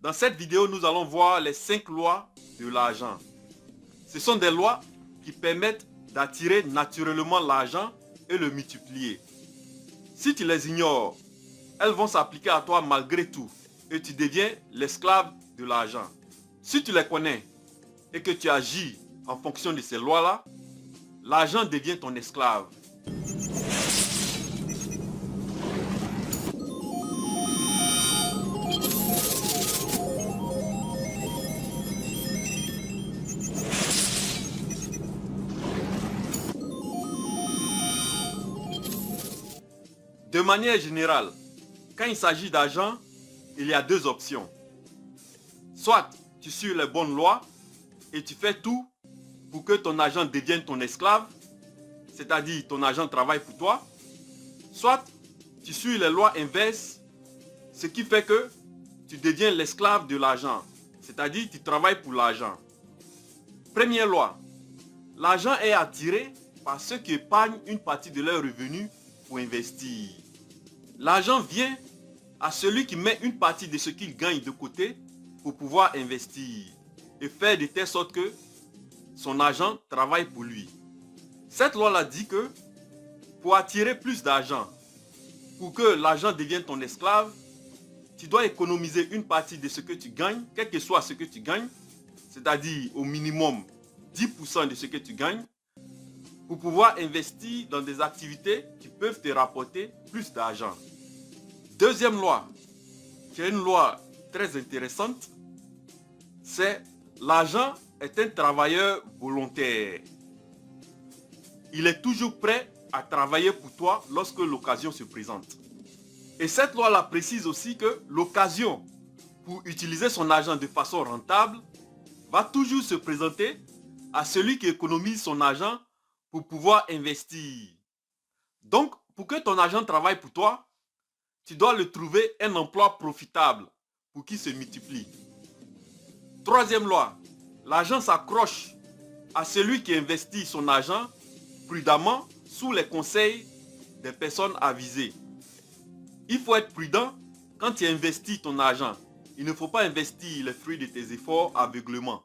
Dans cette vidéo, nous allons voir les 5 lois de l'argent. Ce sont des lois qui permettent d'attirer naturellement l'argent et le multiplier. Si tu les ignores, elles vont s'appliquer à toi malgré tout et tu deviens l'esclave de l'argent. Si tu les connais et que tu agis en fonction de ces lois-là, l'argent devient ton esclave. De manière générale, quand il s'agit d'argent, il y a deux options. Soit tu suis les bonnes lois et tu fais tout pour que ton argent devienne ton esclave, c'est-à-dire ton argent travaille pour toi. Soit tu suis les lois inverses, ce qui fait que tu deviens l'esclave de l'argent, c'est-à-dire tu travailles pour l'argent. Première loi, l'argent est attiré par ceux qui épargnent une partie de leurs revenus pour investir. L'argent vient à celui qui met une partie de ce qu'il gagne de côté pour pouvoir investir et faire de telle sorte que son argent travaille pour lui. Cette loi-là dit que pour attirer plus d'argent, pour que l'argent devienne ton esclave, tu dois économiser une partie de ce que tu gagnes, quel que soit ce que tu gagnes, c'est-à-dire au minimum 10% de ce que tu gagnes, pour pouvoir investir dans des activités qui peuvent te rapporter plus d'argent. Deuxième loi, qui est une loi très intéressante, c'est l'argent est un travailleur volontaire. Il est toujours prêt à travailler pour toi lorsque l'occasion se présente. Et cette loi-là précise aussi que l'occasion pour utiliser son argent de façon rentable va toujours se présenter à celui qui économise son argent pour pouvoir investir. Donc, pour que ton argent travaille pour toi, tu dois le trouver un emploi profitable pour qu'il se multiplie. Troisième loi, l'argent s'accroche à celui qui investit son argent prudemment sous les conseils des personnes avisées. Il faut être prudent quand tu investis ton argent. Il ne faut pas investir les fruits de tes efforts aveuglément.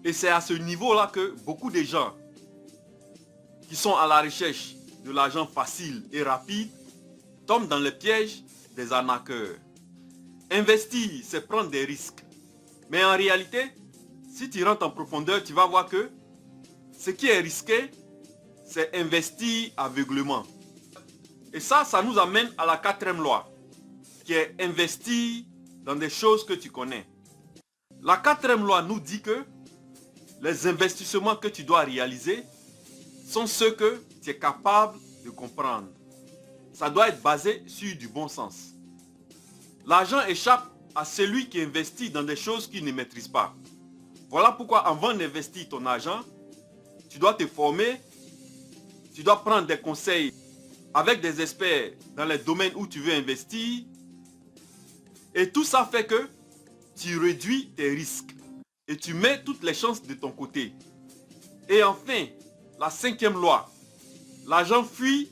Et c'est à ce niveau-là que beaucoup de gens qui sont à la recherche de l'argent facile et rapide tombent dans le piège des arnaqueurs. Investir, c'est prendre des risques. Mais en réalité, si tu rentres en profondeur, tu vas voir que ce qui est risqué, c'est investir aveuglément. Et ça nous amène à la quatrième loi, qui est investir dans des choses que tu connais. La quatrième loi nous dit que les investissements que tu dois réaliser sont ceux que tu es capable de comprendre. Ça doit être basé sur du bon sens. L'argent échappe à celui qui investit dans des choses qu'il ne maîtrise pas. Voilà pourquoi avant d'investir ton argent, tu dois te former, tu dois prendre des conseils avec des experts dans les domaines où tu veux investir. Et tout ça fait que tu réduis tes risques et tu mets toutes les chances de ton côté. Et enfin, la cinquième loi, l'argent fuit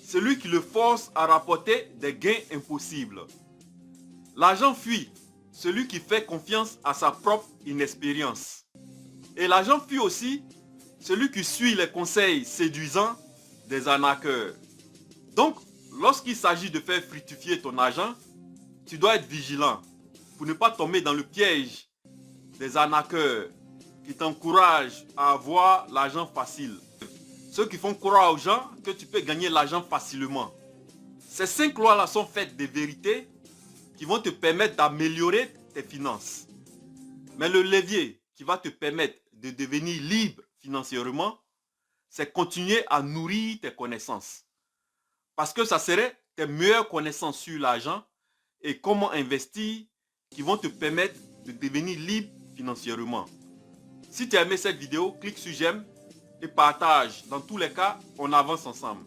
celui qui le force à rapporter des gains impossibles. L'argent fuit celui qui fait confiance à sa propre inexpérience. Et l'argent fuit aussi celui qui suit les conseils séduisants des arnaqueurs. Donc, lorsqu'il s'agit de faire fructifier ton argent, tu dois être vigilant pour ne pas tomber dans le piège des arnaqueurs qui t'encouragent à avoir l'argent facile. Ceux qui font croire aux gens que tu peux gagner l'argent facilement. Ces 5 lois-là sont faites de vérités qui vont te permettre d'améliorer tes finances. Mais le levier qui va te permettre de devenir libre financièrement, c'est continuer à nourrir tes connaissances. Parce que ça serait tes meilleures connaissances sur l'argent et comment investir qui vont te permettre de devenir libre financièrement. Si tu as aimé cette vidéo, clique sur j'aime et partage. Dans tous les cas, on avance ensemble.